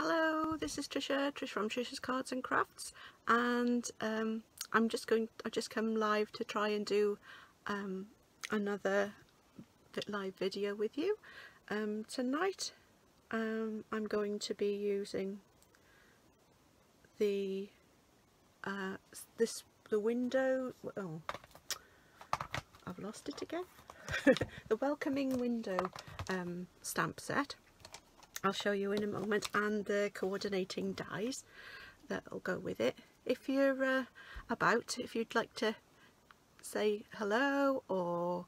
Hello, this is Tricia from Tricia's Cards and Crafts, and I've just come live to try and do another live video with you. Tonight I'm going to be using the window. Oh, I've lost it again. The welcoming window stamp set. I'll show you in a moment, and the coordinating dies that'll go with it. If you're if you'd like to say hello or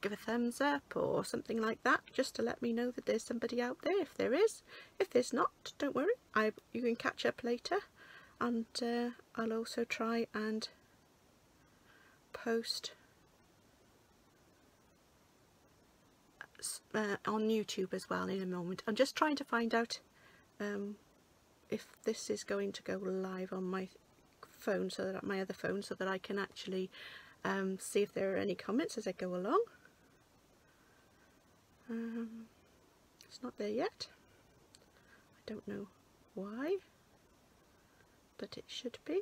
give a thumbs up or something like that, just to let me know that there's somebody out there. If there is, if there's not, don't worry, you can catch up later, and I'll also try and post on YouTube as well in a moment. I'm just trying to find out if this is going to go live on my phone, so that my other phone, so that I can actually see if there are any comments as I go along. It's not there yet. I don't know why, but it should be.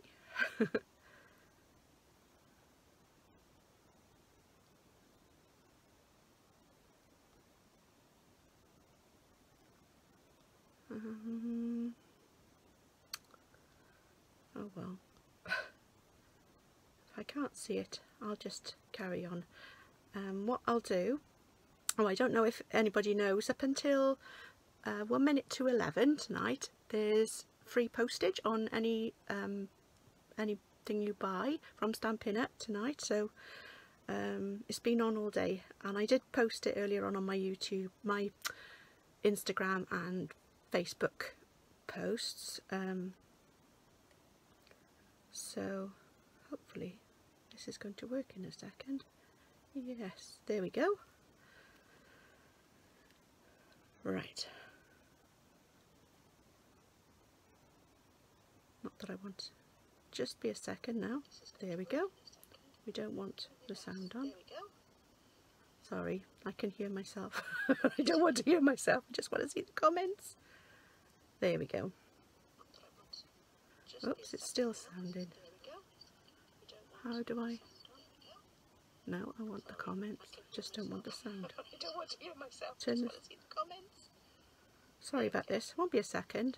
Oh well. If I can't see it, I'll just carry on. What I'll do, I don't know if anybody knows, up until 1 minute to 11 tonight, there's free postage on anything you buy from Stampin Up tonight. So it's been on all day, and I did post it earlier on my YouTube, my Instagram and Facebook posts, so hopefully this is going to work in a second. Yes, there we go. Right, not that I want, just be a second now. There we go. We don't want the sound on. Sorry, I can hear myself. I don't want to hear myself, I just want to see the comments. There we go. Oops, it's still sounding. How do I? No, I want the comments. Just don't want the sound. I don't want to hear myself. Turn the... Sorry about this. Won't be a second.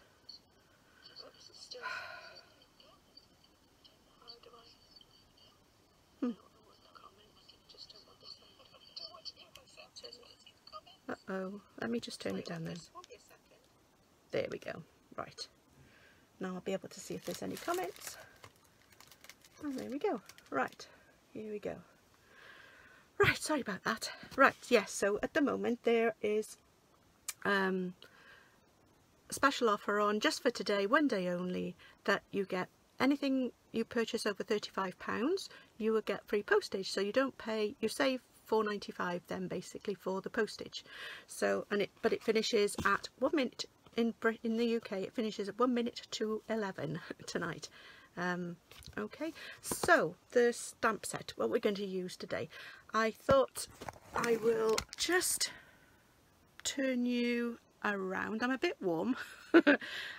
Uh-oh. Let me just turn it down then. There we go. Right. Now I'll be able to see if there's any comments. And there we go. Right. Here we go. Right. Sorry about that. Right. Yes. So at the moment there is a special offer on, just for today, one day only, that you get anything you purchase over £35, you will get free postage. So you don't pay, you save £4.95 then basically for the postage. So, but it finishes at 1 minute. In the UK it finishes at 1 minute to 11 tonight. Okay, so the stamp set, what we're going to use today, I thought I will just turn you around. I'm a bit warm.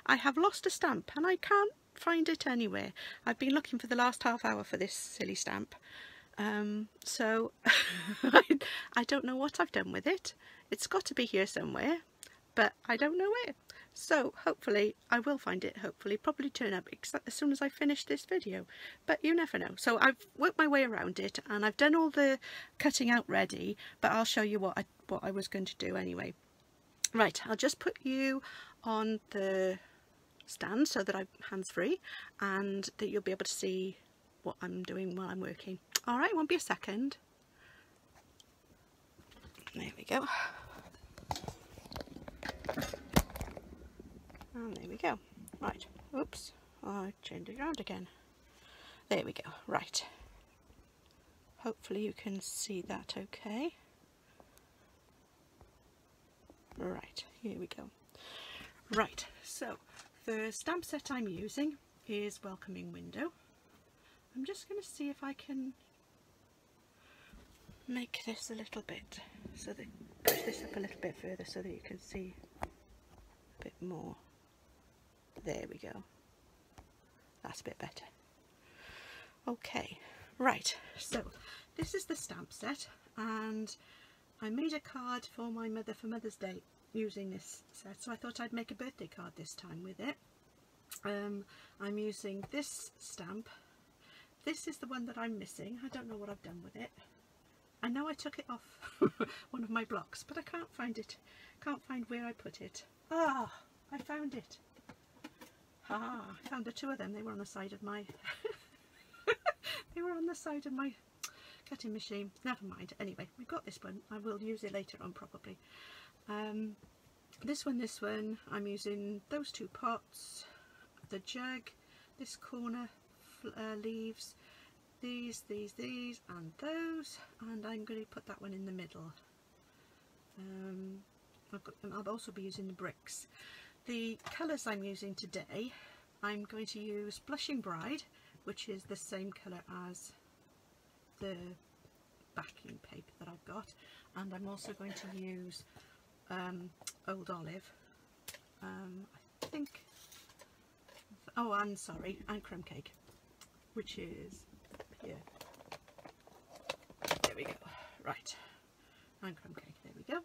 I have lost a stamp and I can't find it anywhere. I've been looking for the last half hour for this silly stamp. So I don't know what I've done with it. It's got to be here somewhere, but I don't know where. So hopefully I will find it, hopefully, probably turn up as soon as I finish this video, but you never know. So I've worked my way around it, and I've done all the cutting out ready, but I'll show you what I was going to do anyway. Right, I'll just put you on the stand so that I'm hands-free and that you'll be able to see what I'm doing while I'm working. Alright, won't be a second. There we go. And there we go. Right, oops, I turned it around again. There we go. Right, hopefully you can see that okay. Right, here we go. Right, so the stamp set I'm using is Welcoming Window. I'm just going to see if I can make this a little bit, so that push this up a little bit further so that you can see a bit more. There we go. That's a bit better. Okay, right, so this is the stamp set, and I made a card for my mother for Mother's Day using this set, so I thought I'd make a birthday card this time with it. I'm using this stamp. This is the one that I'm missing. I don't know what I've done with it. I know I took it off one of my blocks, but I can't find it. Can't find where I put it. Ah, I found it. Ah, I found the two of them. They were on the side of my they were on the side of my cutting machine. Never mind. Anyway, we've got this one. I will use it later on probably. This one, I'm using those two pots, the jug, this corner leaves, these, and those, and I'm going to put that one in the middle. I'll also be using the bricks. The colours I'm using today, I'm going to use Blushing Bride, which is the same colour as the backing paper that I've got, and I'm also going to use Old Olive, I think, oh, and sorry, and Crumb Cake, which is here. There we go. Right, and Crumb Cake, there we go.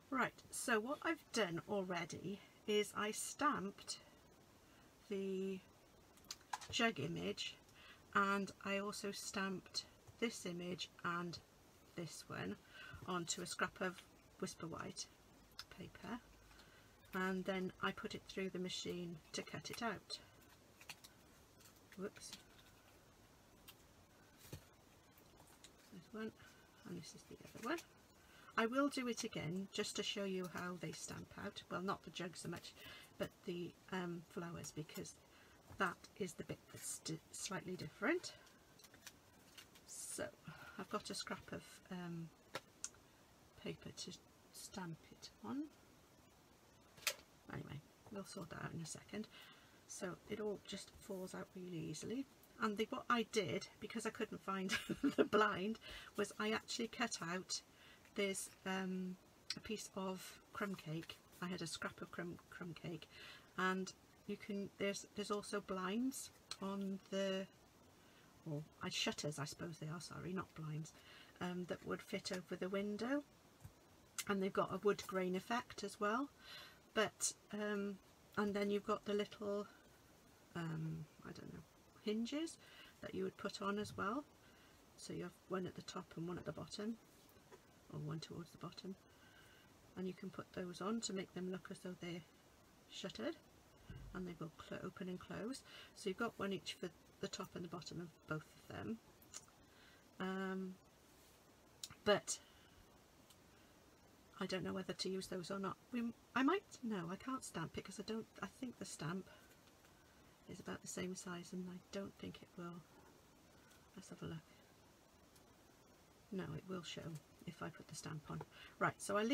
Right, so what I've done already is I stamped the jug image, and I also stamped this image and this one onto a scrap of Whisper White paper, and then I put it through the machine to cut it out. Whoops. This one, and this is the other one. I will do it again just to show you how they stamp out. Well, not the jug so much, but the flowers, because that is the bit that's slightly different. So I've got a scrap of paper to stamp it on. Anyway, we'll sort that out in a second. So it all just falls out really easily. And what I did, because I couldn't find the blind, was I actually cut out, there's a piece of crumb cake. I had a scrap of crumb cake, and you can, there's also blinds on the, or shutters I suppose they are, sorry, not blinds, that would fit over the window, and they've got a wood grain effect as well. But and then you've got the little I don't know, hinges that you would put on as well. So you have one at the top and one at the bottom, or one towards the bottom, and you can put those on to make them look as though they're shuttered, and they will open and close. So you've got one each for the top and the bottom of both of them. But I don't know whether to use those or not. I might, no, I can't stamp it because I think the stamp is about the same size, and I don't think it will. Let's have a look. No, it will show if I put the stamp on. Right, so I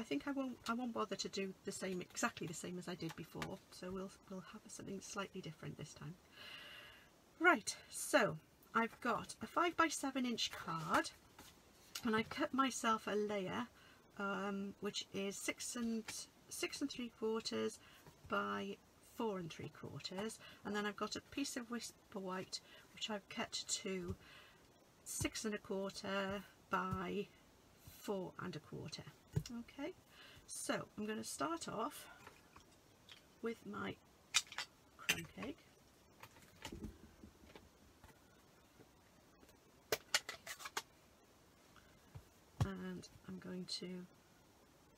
think I won't bother to do the same, exactly the same as I did before. So we'll have something slightly different this time. Right, so I've got a 5x7 inch card, and I've cut myself a layer which is 6 3/4 by 4 3/4, and then I've got a piece of Whisper White which I've cut to 6 1/4 by 4 1/4. Okay, so I'm going to start off with my crumb cake. And I'm going to,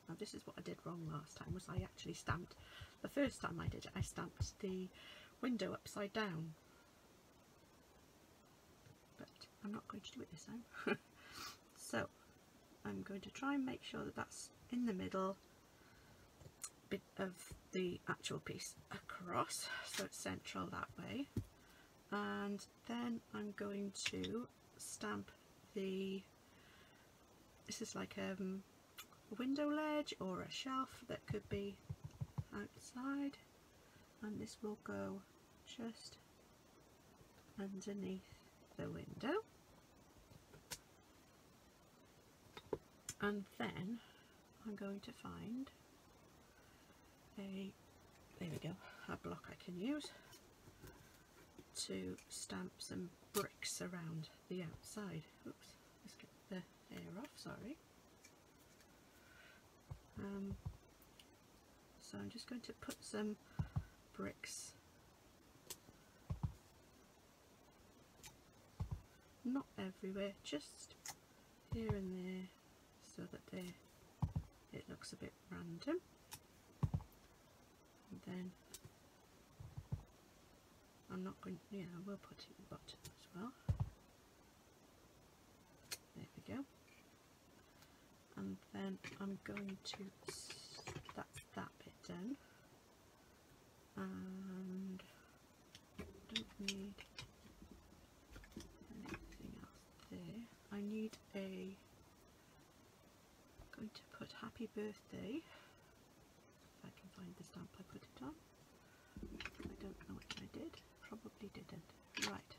now this is what I did wrong last time, was I actually stamped, the first time I did it, I stamped the window upside down. But I'm not going to do it this time. So I'm going to try and make sure that that's in the middle bit of the actual piece across, so it's central that way. And then I'm going to stamp the, this is like a window ledge or a shelf that could be outside, and this will go just underneath the window. And then I'm going to find a there we go, a block I can use to stamp some bricks around the outside. Oops, let's get the hair off, sorry. So I'm just going to put some bricks, not everywhere, just here and there, so that it looks a bit random. And then I'm not going to, yeah, I will put it in the bottom as well. There we go. And then I'm going to, that's that bit done. And I don't need anything else there. I need a, I'm going to put happy birthday. If I can find the stamp I put it on. I don't know if I did. Probably didn't. Right.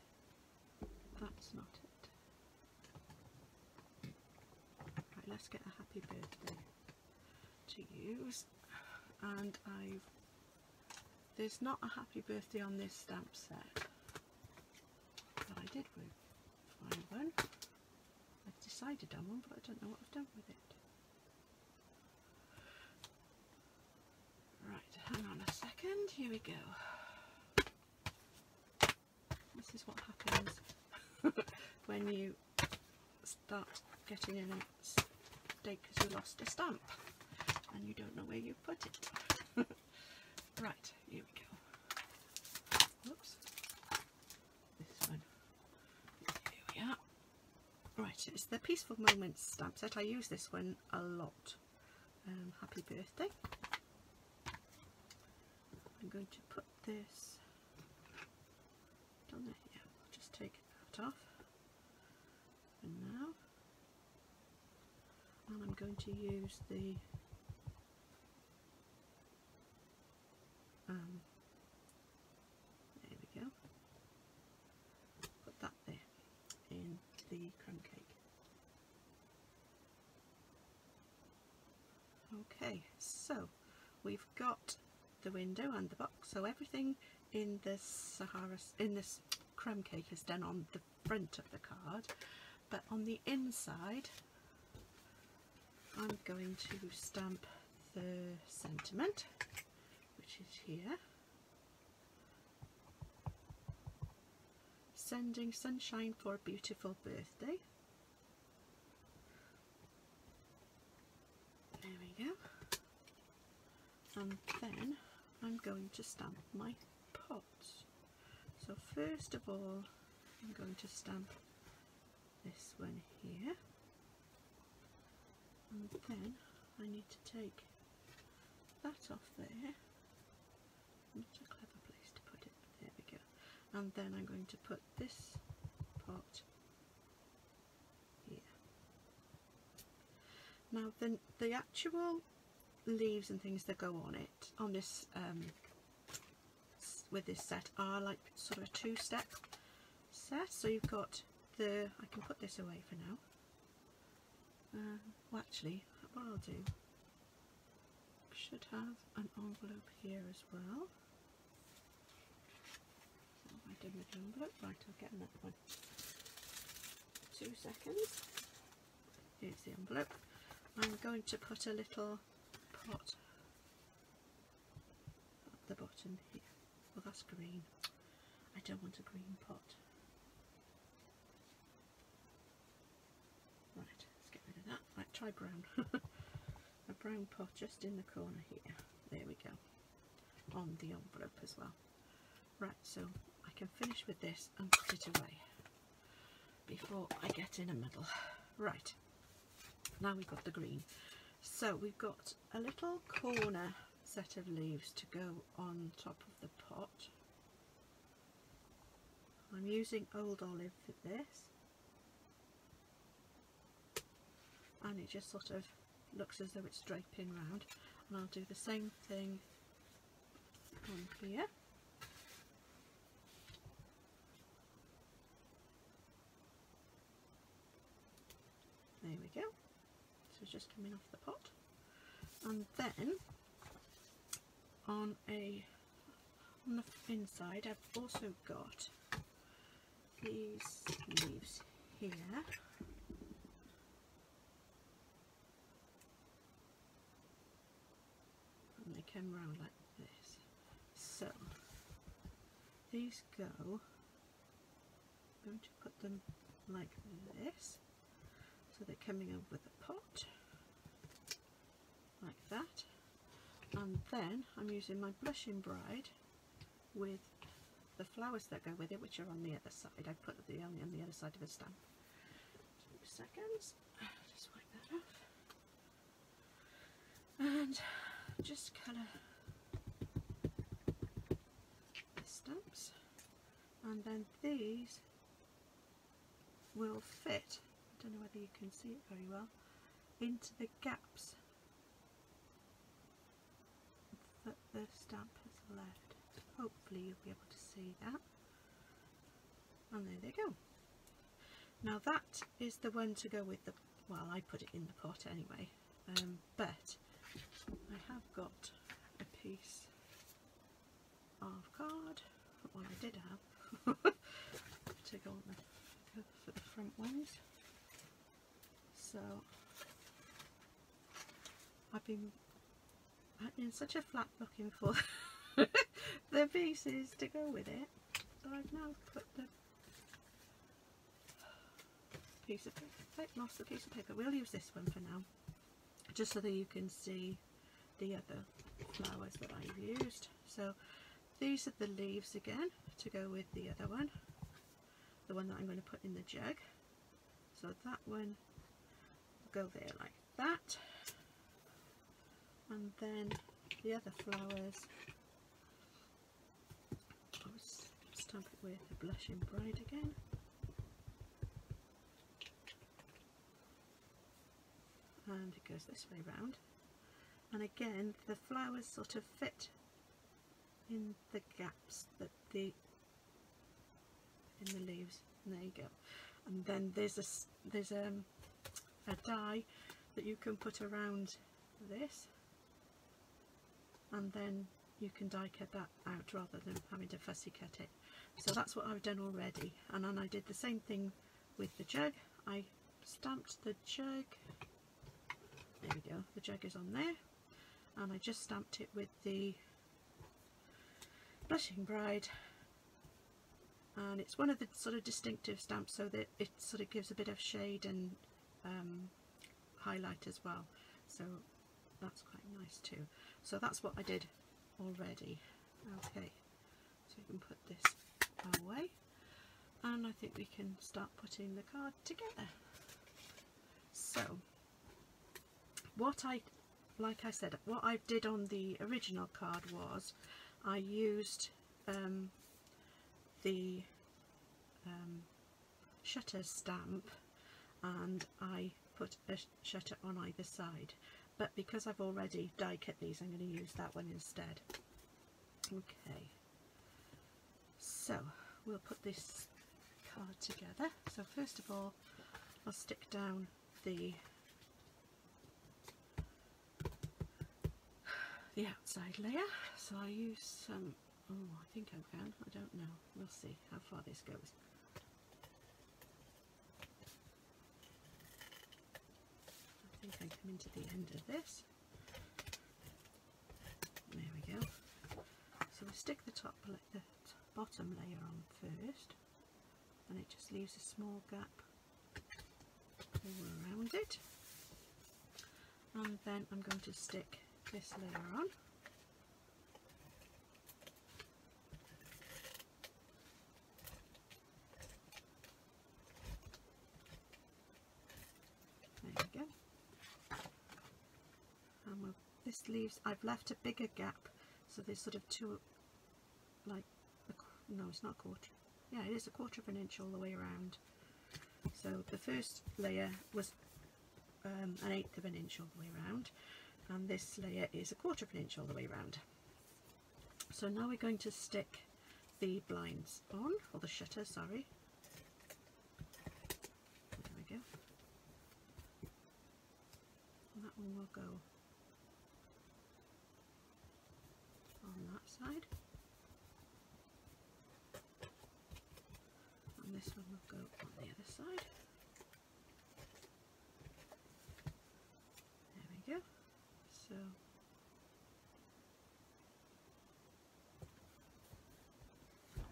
That's not it. Right, let's get a happy birthday to use. And there's not a happy birthday on this stamp set, but I did find one. I've decided on one, but I don't know what I've done with it. Right, hang on a second, here we go. This is what happens when you start getting in a state because you lost a stamp and you don't know where you put it. Right, here we go. Whoops. This one. Here we are. Right, it's the Peaceful Moments stamp set. I use this one a lot. Happy birthday. I'm going to put this down there. Yeah, I'll just take that off for now. And I'm going to use the there we go. Put that there in the crumb cake. Okay, so we've got the window and the box, so everything in this crumb cake is done on the front of the card, but on the inside I'm going to stamp the sentiment, which is here. Sending sunshine for a beautiful birthday. There we go. And then I'm going to stamp my pots. So first of all, I'm going to stamp this one here. And then I need to take that off there. Not a clever place to put it, but there we go. And then I'm going to put this pot here. Now then, the actual leaves and things that go on it, on this with this set, are like sort of a two-step set. So you've got the, I can put this away for now. Well, actually, what I'll do, should have an envelope here as well. What have I done with the envelope? Right, I'll get another one. 2 seconds. Here's the envelope. I'm going to put a little pot at the bottom here. Well, that's green. I don't want a green pot. Right, let's get rid of that. Right, try brown. A brown pot just in the corner here. There we go. On the envelope as well. Right, so I can finish with this and put it away before I get in a muddle. Right, now we've got the green. So we've got a little corner set of leaves to go on top of the pot. I'm using Old Olive for this, and it just sort of looks as though it's draping round, and I'll do the same thing on here. There we go. So it's just coming off the pot. And then on a on the inside I've also got these leaves here. And they come round like this. So these go, I'm going to put them like this, so they're coming over the pot like that, and then I'm using my Blushing Bride with the flowers that go with it, which are on the other side. I put the on the other side of the stamp. 2 seconds, just wipe that off, and just colour the stamps, and then these will fit, I don't know whether you can see it very well, into the gaps that the stamp has left. Hopefully you'll be able to see that. And there they go. Now that is the one to go with the, well, I put it in the pot anyway, but I have got a piece of card, well I did have, to go on for the front ones. So I've been in such a flap looking for the pieces to go with it, so I've now put the piece of paper, lost the piece of paper. We'll use this one for now, just so that you can see the other flowers that I've used. So these are the leaves again to go with the other one, the one that I'm going to put in the jug. So that one will go there like that, and then the other flowers, I'll stamp it with the Blushing Bride again. And it goes this way round, and again the flowers sort of fit in the gaps that in the leaves, and there you go. And then there's a die that you can put around this, and then you can die cut that out rather than having to fussy cut it. So that's what I've done already, and then I did the same thing with the jug. I stamped the jug, there we go, the jug is on there, and I just stamped it with the Blushing Bride, and it's one of the sort of distinctive stamps, so that it sort of gives a bit of shade and highlight as well, so that's quite nice too. So that's what I did already. Okay, so we can put this away, and I think we can start putting the card together. So what like I said, what I did on the original card was I used the shutter stamp, and I put a shutter on either side, but because I've already die cut these, I'm going to use that one instead. Okay, so we'll put this card together. So first of all, I'll stick down the outside layer. So I use some, oh I think I can, I don't know, we'll see how far this goes. I think I'm coming to the end of this. There we go. So we stick the bottom layer on first, and it just leaves a small gap all around it, and then I'm going to stick this layer on. There we go. And this leaves, I've left a bigger gap, so there's sort of two, like, no it's not a quarter, yeah it is a 1/4 of an inch all the way around. So the first layer was an 1/8 of an inch all the way around, and this layer is a 1/4 of an inch all the way around. So now we're going to stick the blinds on, or the shutter, sorry. There we go. And that one will go on that side. this one will go on the other side. There we go. So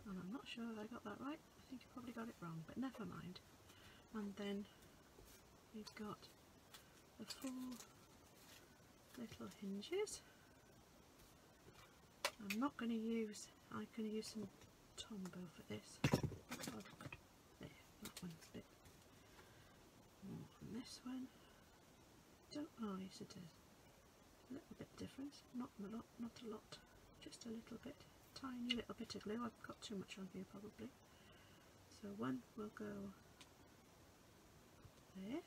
and I'm not sure if I got that right. I think I probably got it wrong, but never mind. And then we've got the 4 little hinges. I'm not going to use, I'm going to use some Tombow for this. Oh, there, that one's a bit more than this one. Oh yes it is. A little bit different, not a lot, just a little bit. Tiny little bit of glue. I've got too much on here probably. So one will go there.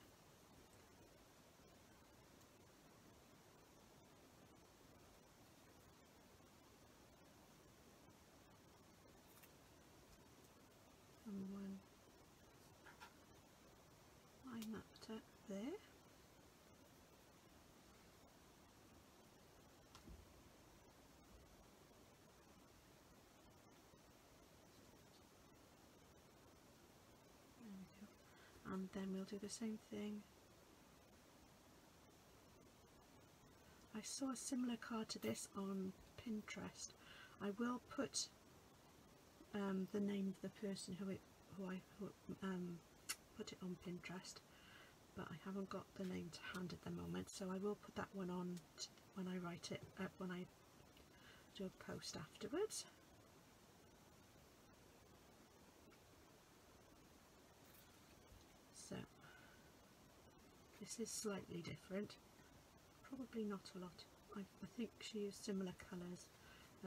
And one line that up there. And then we'll do the same thing. I saw a similar card to this on Pinterest. I will put the name of the person who put it on Pinterest, but I haven't got the name to hand at the moment, so I will put that one on when I write it, when I do a post afterwards. So this is slightly different, probably not a lot. I think she used similar colours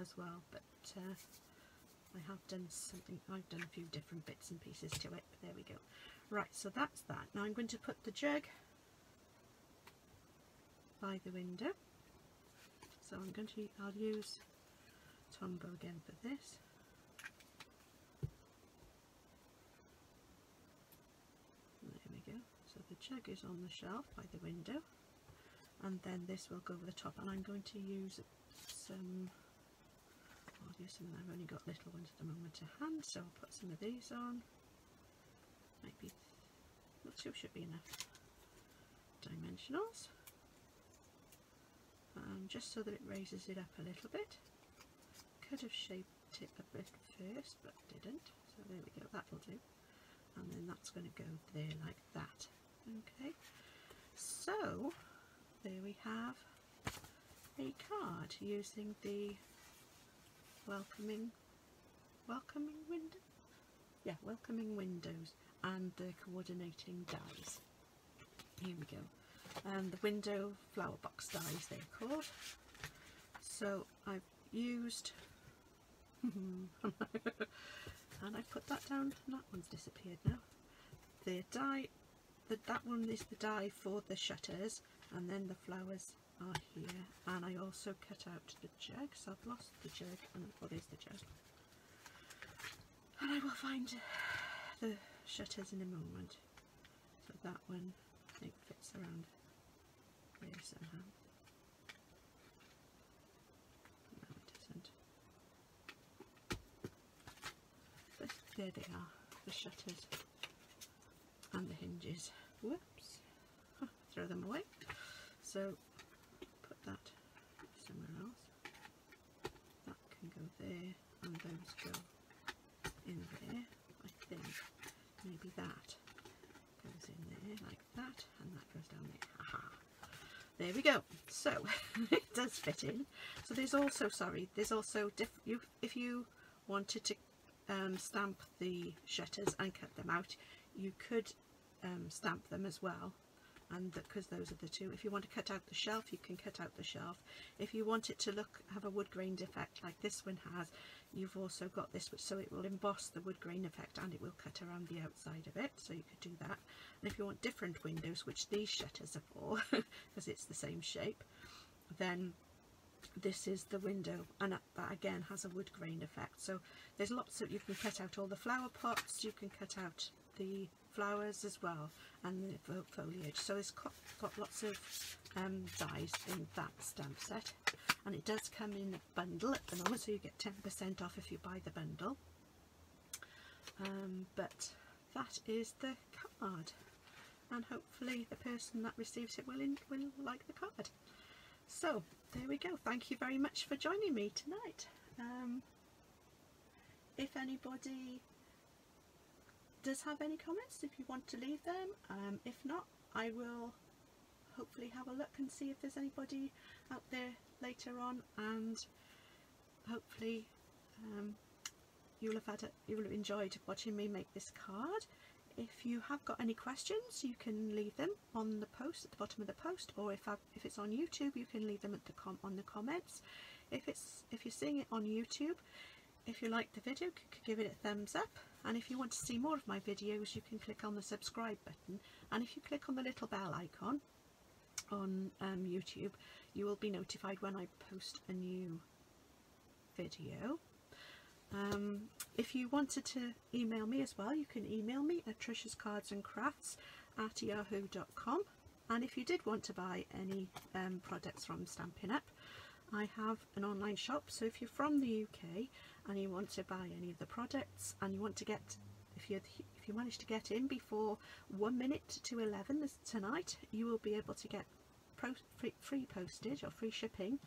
as well, but I have done something, I've done a few different bits and pieces to it. There we go. Right, so that's that. Now I'm going to put the jug by the window. So I'll use Tombow again for this. There we go. So the jug is on the shelf by the window, and then this will go over the top, and I'm going to use some, I'll use some, I've only got little ones at the moment to hand, so I'll put some of these on. Maybe, not sure, should be enough dimensionals. Just so that it raises it up a little bit. Could have shaped it a bit first, but didn't. So there we go, that'll do. And then that's going to go there like that. Okay, so there we have a card using the welcoming window. Yeah, welcoming windows and the coordinating dies. Here we go. And the window flower box dies, they're called. So I've used and I put that down, and that one's disappeared now. The die, that one is the die for the shutters, and then the flowers are here. And I also cut out the jug, so I've lost the jug, and oh, there's the jug. And I will find the shutters in a moment. So that one I think fits around there somehow. No, it doesn't. But there they are, the shutters and the hinges. Whoops! Throw them away. So put that somewhere else. That can go there, and those go in there. I think maybe that goes in there like that, and that goes down there. Aha! There we go. So it does fit in. So there's also, if you wanted to stamp the shutters and cut them out, you could stamp them as well, and because those are the two. If you want to cut out the shelf, you can cut out the shelf. If you want it to have a wood grained effect like this one has, you've also got this, so it will emboss the wood grain effect and it will cut around the outside of it, so you could do that. And if you want different windows, which these shutters are for because it's the same shape, then this is the window, and that again has a wood grain effect. So there's lots of, you can cut out all the flower pots, you can cut out the flowers as well, and the foliage. So it's got lots of dies in that stamp set, and it does come in a bundle at the moment, so you get 10% off if you buy the bundle. But that is the card, and hopefully the person that receives it will like the card. So there we go. Thank you very much for joining me tonight. If anybody does have any comments, if you want to leave them, if not, I will hopefully have a look and see if there's anybody out there later on, and hopefully you'll have enjoyed watching me make this card. If you have got any questions, you can leave them on the post, at the bottom of the post, or if it's on YouTube, you can leave them at on the comments. If you're seeing it on YouTube, if you like the video, give it a thumbs up, and if you want to see more of my videos, you can click on the subscribe button, and if you click on the little bell icon on YouTube, you will be notified when I post a new video. If you wanted to email me as well, you can email me at triciascardsandcrafts@yahoo.com, and if you did want to buy any products from Stampin' Up, I have an online shop. So if you're from the UK and you want to buy any of the products, and you want to get, if you manage to get in before 1 minute to 11 tonight, you will be able to get free postage or free shipping,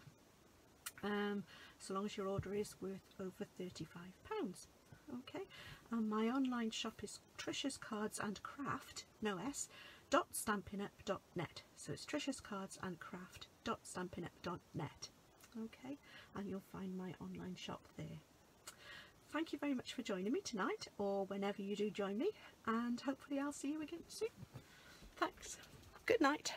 so long as your order is worth over £35. Okay, and my online shop is Tricia's Cards and Craft, no S, .stampinup.net. So it's Tricia's Cards and Craft.stampinup.net. Okay, and you'll find my online shop there. Thank you very much for joining me tonight, or whenever you do join me, and hopefully I'll see you again soon. Thanks. Good night.